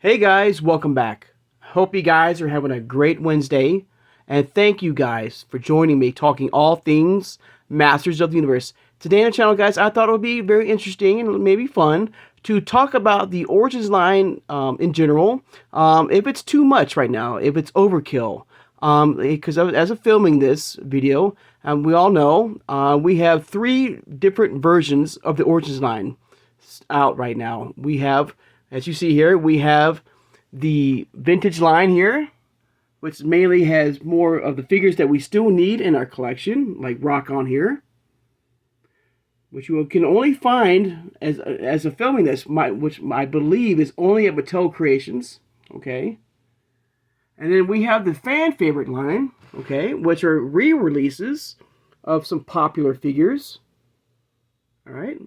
Hey guys, welcome back. Hope you guys are having a great Wednesday, and thank you guys for joining me talking all things Masters of the Universe. Today on the channel, guys, I thought it would be very interesting and maybe fun to talk about the Origins line in general. If it's too much right now, if it's overkill, because as of filming this video, we all know we have three different versions of the Origins line out right now. We have, as you see here, we have the vintage line here, which mainly has more of the figures that we still need in our collection, like Rock On here, which you can only find as of filming this, which I believe is only at Mattel Creations, okay? And then we have the fan favorite line, okay, which are re-releases of some popular figures, all right,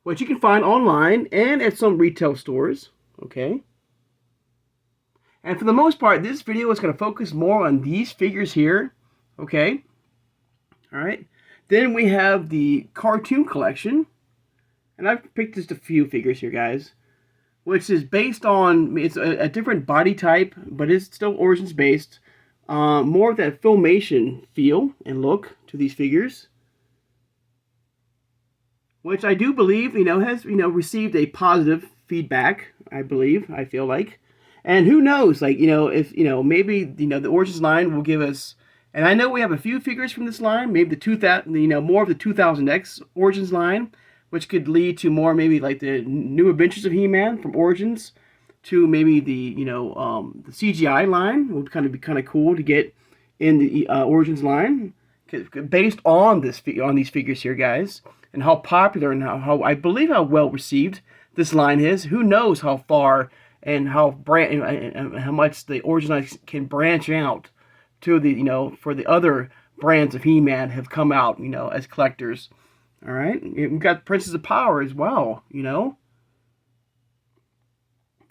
which you can find online and at some retail stores, okay? And for the most part, this video is going to focus more on these figures here, okay? All right. Then we have the cartoon collection, and I've picked just a few figures here, guys, which is based on, it's a different body type, but it's still Origins based. More of that Filmation feel and look to these figures, which I do believe, has, received a positive feedback, I feel like. And who knows, like, if, maybe, the Origins line will give us, and I know we have a few figures from this line, maybe the 2000, more of the 2000X Origins line, which could lead to more maybe like the New Adventures of He-Man from Origins, to maybe the, the CGI line would be kind of cool to get in the Origins line, based on these figures here, guys, and how popular and how I believe how well received this line is. Who knows how far and how much the Origins line can branch out to the for the other brands of He-Man have come out as collectors. All right, we've got Princess of Power as well. All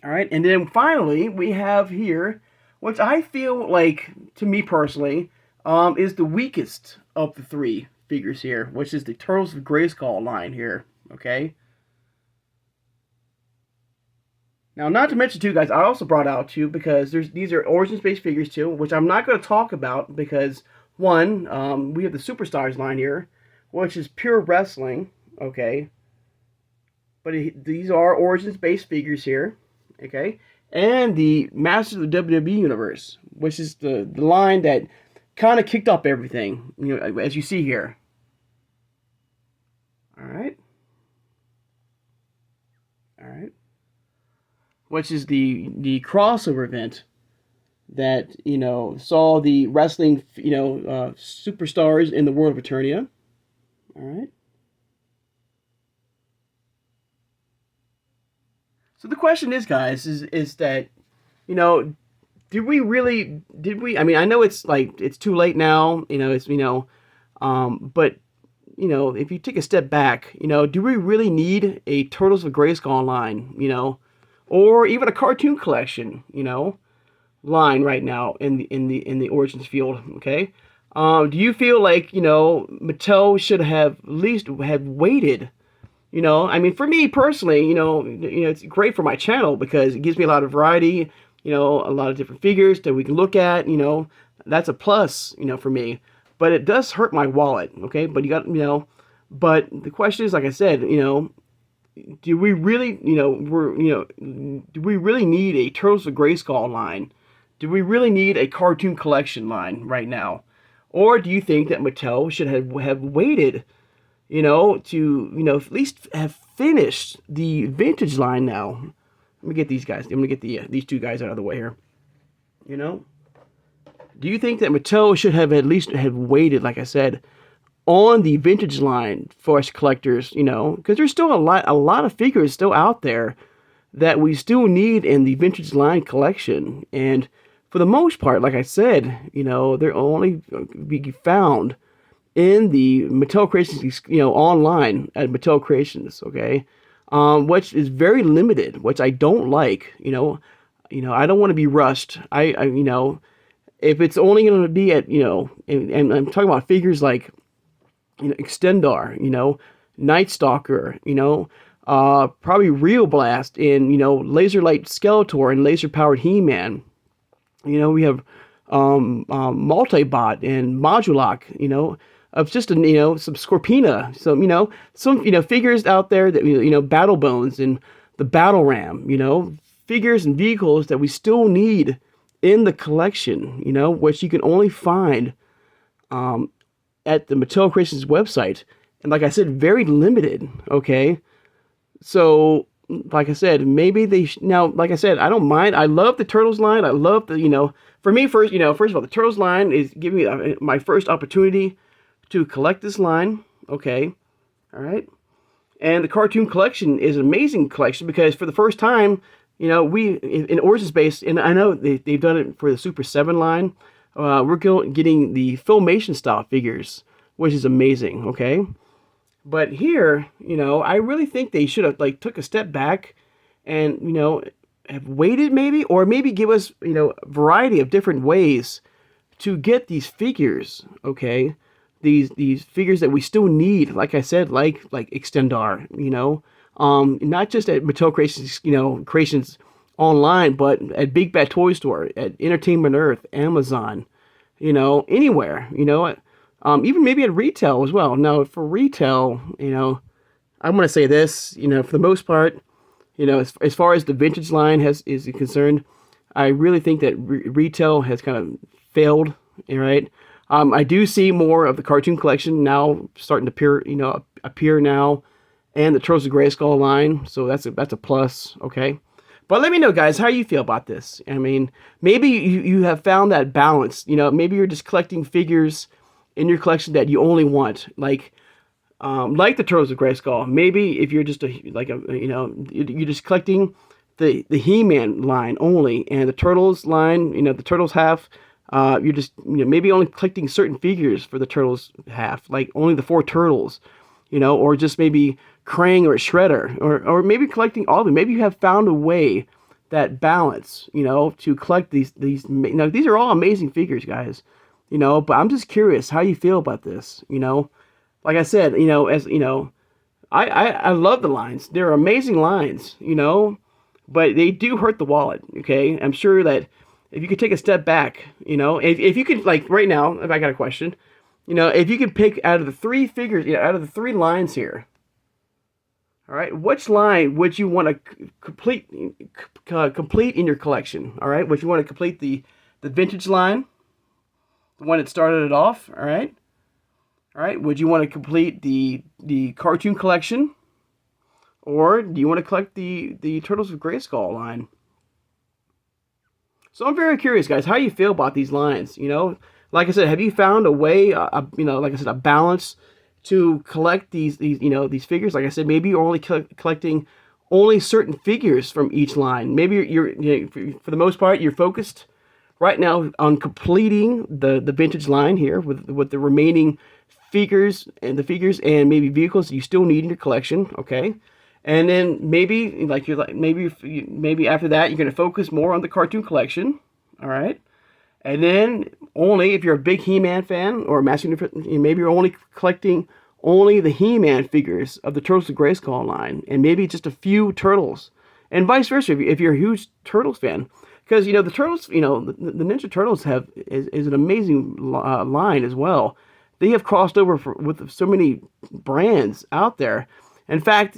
right, and then finally we have here, which I feel like, to me personally, is the weakest of the three figures here, which is the Turtles of Grayskull line here. Okay. Now, not to mention, too, guys, I also brought out, too, because these are Origins-based figures, too, which I'm not going to talk about because, one, we have the Superstars line here, which is pure wrestling, okay? But these are Origins-based figures here, okay? And the Masters of the WWE Universe, which is the line that kind of kicked off everything, as you see here. All right? All right. Which is the crossover event that saw the wrestling superstars in the world of Eternia. All right. So the question is, guys, is that did we? I mean, I know it's too late now. It's but if you take a step back, do we really need a Turtles of Grayskull line? Or even a cartoon collection, line right now in the Origins field. Okay, do you feel like Mattel should have at least have waited? I mean, for me personally, it's great for my channel because it gives me a lot of variety. A lot of different figures that we can look at. That's a plus. For me, but it does hurt my wallet. Okay, but you got but the question is, like I said, do we really, do we really need a Turtles of Grayskull line? Do we really need a cartoon collection line right now? Or do you think that Mattel should have waited, to, at least have finished the vintage line now? Let me get these guys. I'm going to get these two guys out of the way here. Do you think that Mattel should have at least have waited, like I said, on the vintage line for us collectors, because there's still a lot of figures still out there that we still need in the vintage line collection. And for the most part, like I said, they're only be found in the Mattel Creations, online at Mattel Creations, okay? Which is very limited, which I don't like, I don't want to be rushed. I if it's only going to be at, and I'm talking about figures like Extendar, Night Stalker, probably Real Blast and, Laser Light Skeletor and Laser Powered He-Man. We have Multibot and Modulok, of just some Scorpina, some figures out there that Battle Bones and the Battle Ram, figures and vehicles that we still need in the collection, which you can only find at the Mattel Creations website, and like I said, very limited. Okay, so like I said, maybe they now, like I said, I don't mind. I love the Turtles line. I love the for me first, first of all, the Turtles line is giving me my first opportunity to collect this line. Okay, all right, and the cartoon collection is an amazing collection because for the first time, we in Origin Space, and I know they've done it for the Super 7 line. We're getting the Filmation style figures, which is amazing. Okay. But here, I really think they should have took a step back and, have waited maybe, or maybe give us, a variety of different ways to get these figures, okay? These figures that we still need, like I said, like Extendar, not just at Mattel Creations, Creations online, but at Big Bad Toy Store, at Entertainment Earth, Amazon, anywhere, even maybe at retail as well. Now, for retail, I'm going to say this, for the most part, as far as the vintage line is concerned, I really think that retail has kind of failed, right? I do see more of the cartoon collection now starting to appear now, and the Turtles of Grayskull line, so that's a plus, okay? But let me know, guys, how you feel about this. I mean, maybe you have found that balance, maybe you're just collecting figures in your collection that you only want, like the Turtles of Grayskull. Maybe if you're just you're just collecting the He-Man line only, and the Turtles line, the Turtles half, you're just maybe only collecting certain figures for the Turtles half, like only the 4 Turtles, or just maybe Krang or Shredder, or maybe collecting all of them. Maybe you have found a way that balance, to collect these. These are all amazing figures, guys. But I'm just curious how you feel about this. Like I said, I love the lines. They're amazing lines, but they do hurt the wallet. Okay, I'm sure that if you could take a step back, if you could, like right now, if I got a question, if you could pick out of the 3 figures, out of the 3 lines here, all right, which line would you want to complete in your collection? All right, would you want to complete the vintage line? The one that started it off, all right? All right, would you want to complete the cartoon collection? Or do you want to collect the Turtles of Grayskull line? So I'm very curious, guys, how you feel about these lines, Like I said, have you found a way, like I said, a balance to collect these these figures? Like I said, maybe you're only collecting only certain figures from each line. Maybe you're for the most part, you're focused right now on completing the vintage line here with the remaining figures and maybe vehicles that you still need in your collection, okay? And then maybe maybe after that you're going to focus more on the cartoon collection, all right? And then only if you're a big He-Man fan or a Master Universe, maybe you're only collecting only the He-Man figures of the Turtles of Grayskull line, and maybe just a few Turtles, and vice versa if you're a huge Turtles fan. Because, the Turtles, the Ninja Turtles is an amazing line as well. They have crossed over with so many brands out there. In fact,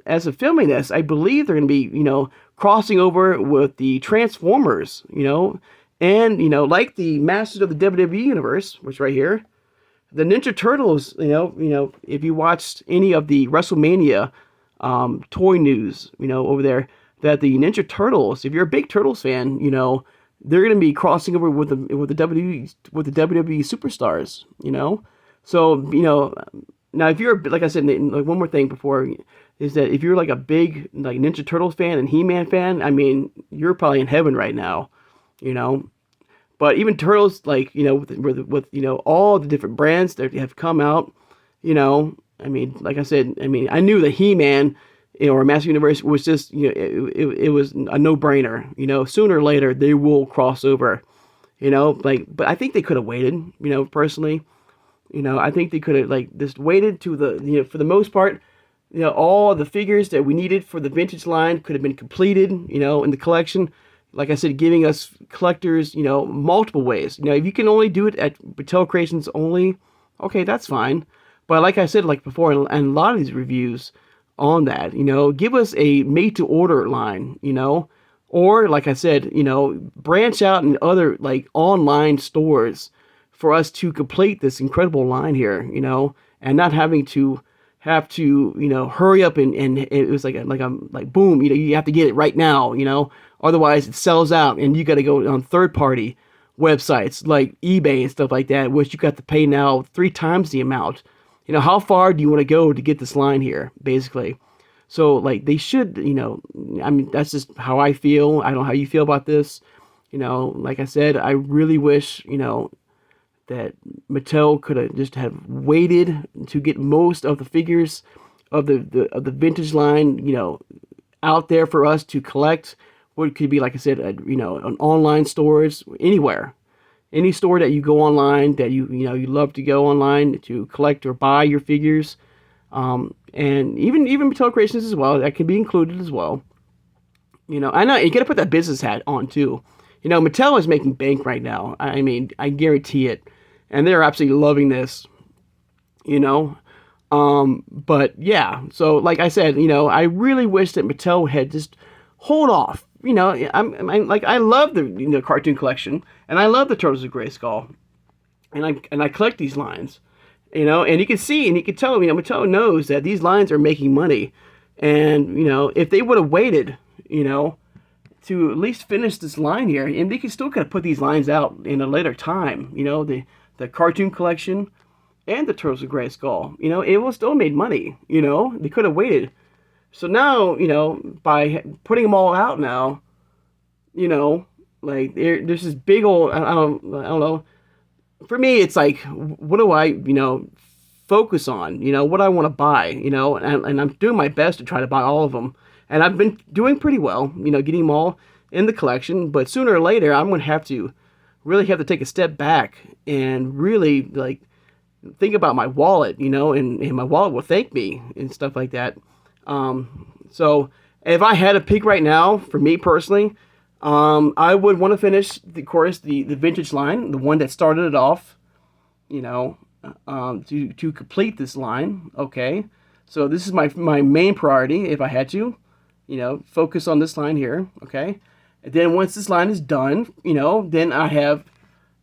as of filming this, I believe they're going to be, crossing over with the Transformers, and, like the Masters of the WWE Universe, which right here, the Ninja Turtles, if you watched any of the WrestleMania toy news, over there, that the Ninja Turtles, if you're a big Turtles fan, they're going to be crossing over with the WWE superstars, So, now if you're, like I said, like one more thing before, is that if you're like a big Ninja Turtles fan and He-Man fan, I mean, you're probably in heaven right now, But even Turtles, with all the different brands that have come out, I mean, like I said, I knew that He-Man, or Master Universe was just, it was a no-brainer. Sooner or later they will cross over, but I think they could have waited, personally. I think they could have just waited to for the most part, all the figures that we needed for the vintage line could have been completed, in the collection. Like I said, giving us collectors, multiple ways. If you can only do it at Mattel Creations only, okay, that's fine. But like I said, like before, and a lot of these reviews on that, give us a made-to-order line, or like I said, branch out in other like online stores for us to complete this incredible line here, and not having to hurry up and it was like boom, you have to get it right now, otherwise it sells out and you got to go on third party websites like eBay and stuff like that, which you got to pay now 3 times the amount. How far do you want to go to get this line here, basically? So like they should, I mean, that's just how I feel. I don't know how you feel about this. Like I said, I really wish, that Mattel could have just have waited to get most of the figures of the vintage line, out there for us to collect. What could be, like I said, on online stores, anywhere, any store that you go online that you love to go online to collect or buy your figures, and even Mattel Creations as well, that can be included as well. I know you got to put that business hat on too. Mattel is making bank right now. I mean, I guarantee it. And they're absolutely loving this, But yeah, so like I said, I really wish that Mattel had just hold off. I love the cartoon collection, and I love the Turtles of Grayskull, and I collect these lines, and you can see and you can tell, Mattel knows that these lines are making money, and if they would have waited, to at least finish this line here, and they could still kind of put these lines out in a later time, the cartoon collection and the Turtles of Grayskull, it will still made money, they could have waited. So now, by putting them all out now, like there's this big old, I don't know. For me, it's like, what do I, focus on? What I want to buy, and I'm doing my best to try to buy all of them. And I've been doing pretty well, getting them all in the collection. But sooner or later, I'm going to really have to take a step back and really, like, think about my wallet, and my wallet will thank me and stuff like that. So if I had a pick right now, for me personally, I would want to finish, of course, the vintage line, the one that started it off, to complete this line. Okay. So this is my main priority if I had to, focus on this line here. Okay. And then once this line is done, then I have,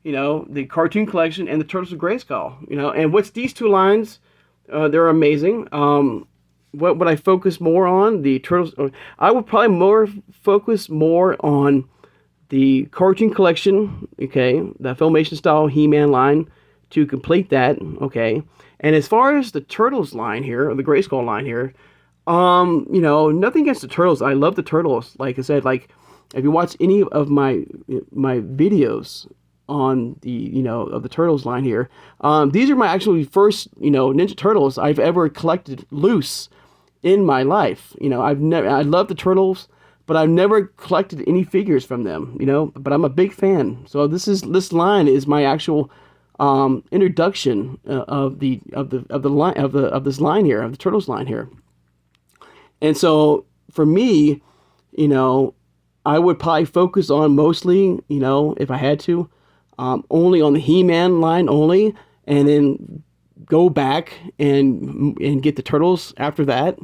the cartoon collection and the Turtles of Grayskull, and what's these 2 lines, they're amazing. What would I focus more on? The Turtles. I would probably focus more on the cartoon collection, okay, the Filmation style He-Man line to complete that, okay. And as far as the Turtles line here, or the Grayskull line here, nothing against the Turtles. I love the Turtles. Like I said, like if you watch any of my videos on the of the Turtles line here, these are my actually first Ninja Turtles I've ever collected loose in my life. I love the Turtles, but I've never collected any figures from them, but I'm a big fan. So this line is my actual introduction of this line here, of the Turtles line here. And so for me, I would probably focus on mostly, if I had to, only on the He-Man line only, and then go back and get the Turtles after that.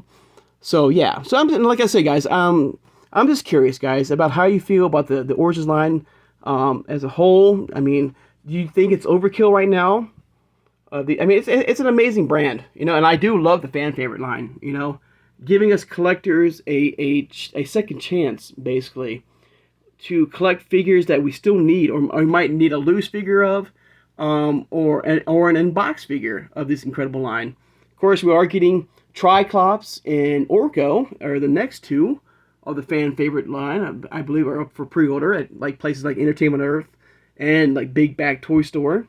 So yeah, so like I say, guys, I'm just curious, guys, about how you feel about the Origins line as a whole. I mean, do you think it's overkill right now? It's an amazing brand, and I do love the fan favorite line, giving us collectors a second chance, basically, to collect figures that we still need, or might need a loose figure of, or an in-box figure of this incredible line. Of course, we are getting Triclops and Orko, are the next 2 of the fan favorite line. I believe are up for pre-order at like places like Entertainment Earth and like Big Bag Toy Store.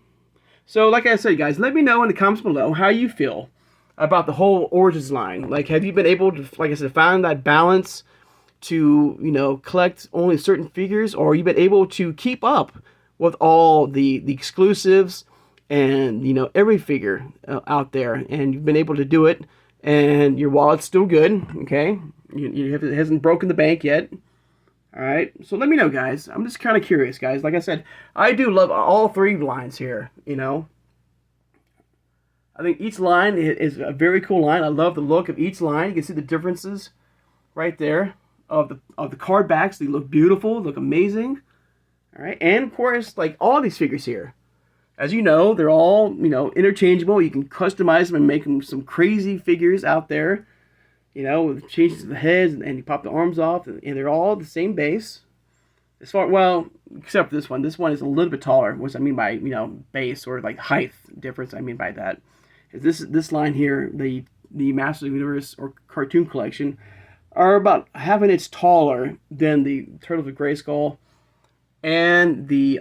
So, like I said, guys, let me know in the comments below how you feel about the whole Origins line. Like, have you been able to, like I said, find that balance to, collect only certain figures, or you been able to keep up with all the exclusives and, every figure out there, and you've been able to do it and your wallet's still good, okay? It hasn't broken the bank yet. All right, so let me know, guys. I'm just kind of curious, guys. Like I said, I do love all three lines here, you know. I think each line is a very cool line. I love the look of each line. You can see the differences right there of the card backs. They look beautiful, look amazing. All right, and of course, like all these figures here, as you know, they're all, you know, interchangeable. You can customize them and make them some crazy figures out there, you know, with changes to the heads, and you pop the arms off, and they're all the same base. As far, well, except for this one. This one is a little bit taller, which I mean by, you know, base or like height difference. I mean by that. This line here, the Masters of the Universe or Cartoon Collection, are about half an inch taller than the Turtles of Grayskull and the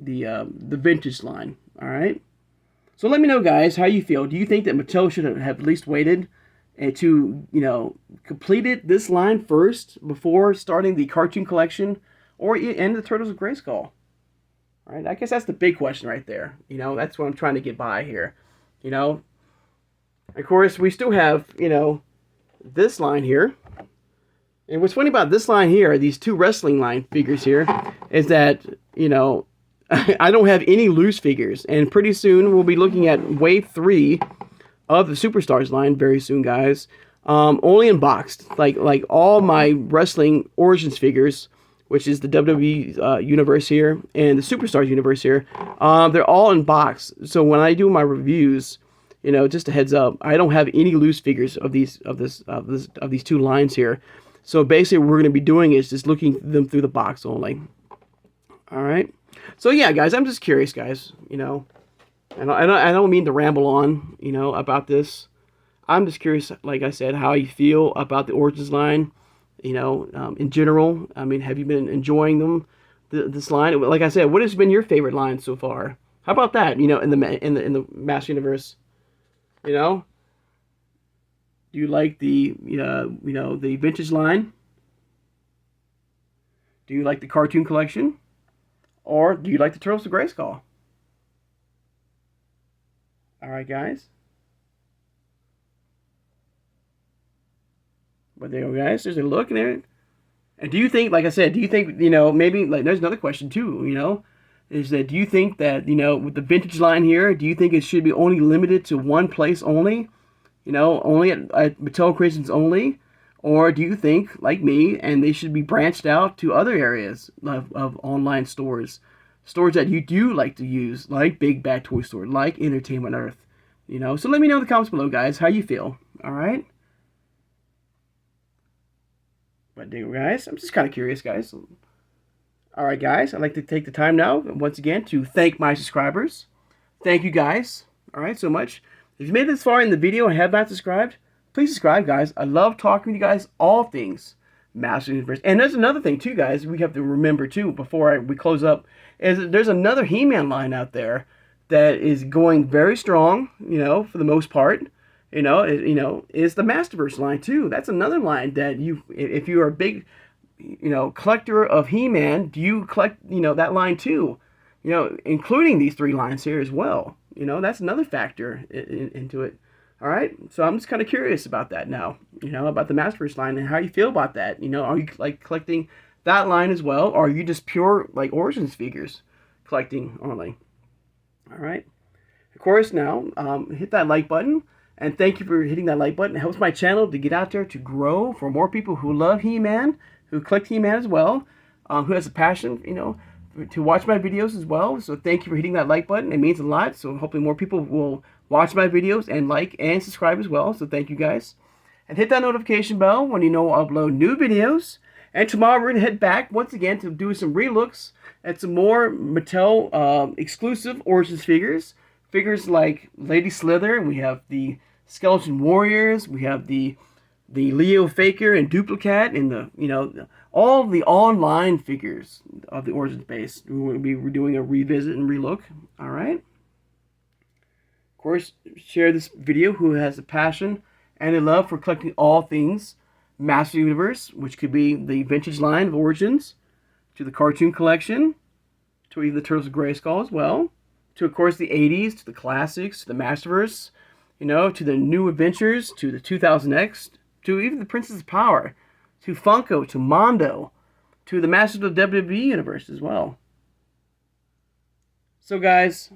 vintage line. All right. So let me know, guys, how you feel. Do you think that Mattel should have at least waited to, you know, completed this line first before starting the Cartoon Collection or end the Turtles of Grayskull? All right. I guess that's the big question right there. You know, that's what I'm trying to get by here. You know, of course, we still have, you know, this line here. And what's funny about this line here, these two wrestling line figures here, is that, you know, I don't have any loose figures. And pretty soon we'll be looking at wave 3 of the Superstars line very soon, guys. Only in boxed. Like all my wrestling Origins figures, which is the WWE universe here and the Superstars universe here, they're all in box. So when I do my reviews, you know, just a heads up, I don't have any loose figures of these two lines here. So basically, what we're going to be doing is just looking them through the box only. All right. So yeah, guys, I'm just curious, guys. You know, and I don't mean to ramble on, you know, about this. I'm just curious, like I said, how you feel about the Origins line. You know, in general, I mean, have you been enjoying them? This line, like I said, what has been your favorite line so far? How about that? You know, in the Master Universe, you know, do you like the you know, the vintage line? Do you like the Cartoon Collection, or do you like the Turtles of Grayskull? All right, guys. But there you go, guys. There's a look in there. And do you think, like I said, do you think, you know, maybe, like, there's another question too, you know, is that do you think that, you know, with the vintage line here, do you think it should be only limited to one place only? You know, only at Mattel Creations only? Or do you think, like me, and they should be branched out to other areas of online stores? Stores that you do like to use, like Big Bad Toy Store, like Entertainment Earth, you know? So let me know in the comments below, guys, how you feel, all right? But there you go, guys. I'm just kind of curious, guys. All right, guys. I'd like to take the time now, once again, to thank my subscribers. Thank you, guys. All right, so much. If you made it this far in the video and have not subscribed, please subscribe, guys. I love talking to you guys all things Master Universe. And there's another thing, too, guys, we have to remember, too, before we close up, is that there's another He-Man line out there that is going very strong, you know, for the most part. You know, is the Masterverse line too. That's another line that if you are a big, you know, collector of He-Man, do you collect, you know, that line too? You know, including these 3 lines here as well. You know, that's another factor into it. All right, so I'm just kind of curious about that now. You know, about the Masterverse line and how you feel about that. You know, are you like collecting that line as well, or are you just pure like Origins figures collecting only? All right. Of course, now hit that like button. And thank you for hitting that like button. It helps my channel to get out there to grow for more people who love He-Man, who collect He-Man as well, who has a passion, you know, to watch my videos as well. So thank you for hitting that like button. It means a lot. So hopefully more people will watch my videos and like and subscribe as well. So thank you, guys. And hit that notification bell when you know I'll upload new videos. And tomorrow we're going to head back once again to do some relooks at some more Mattel exclusive Origins figures. Figures like Lady Slither, and we have the Skeleton Warriors, we have the Leo Faker and Duplicat, and the, you know, all the online figures of the Origins base. We're doing a revisit and relook. All right. Of course, share this video who has a passion and a love for collecting all things Master Universe, which could be the vintage line of Origins, to the Cartoon Collection, to even the Turtles of Grayskull as well, to, of course, the 80s, to the classics, to the Masterverse, you know, to the New Adventures, to the 2000X, to even the Princess of Power, to Funko, to Mondo, to the Masters of the WWE Universe as well. So guys,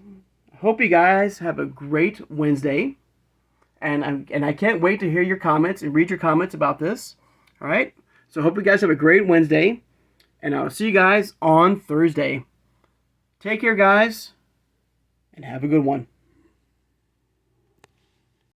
I hope you guys have a great Wednesday. And I can't wait to hear your comments and read your comments about this. All right? So I hope you guys have a great Wednesday. And I'll see you guys on Thursday. Take care, guys. And have a good one.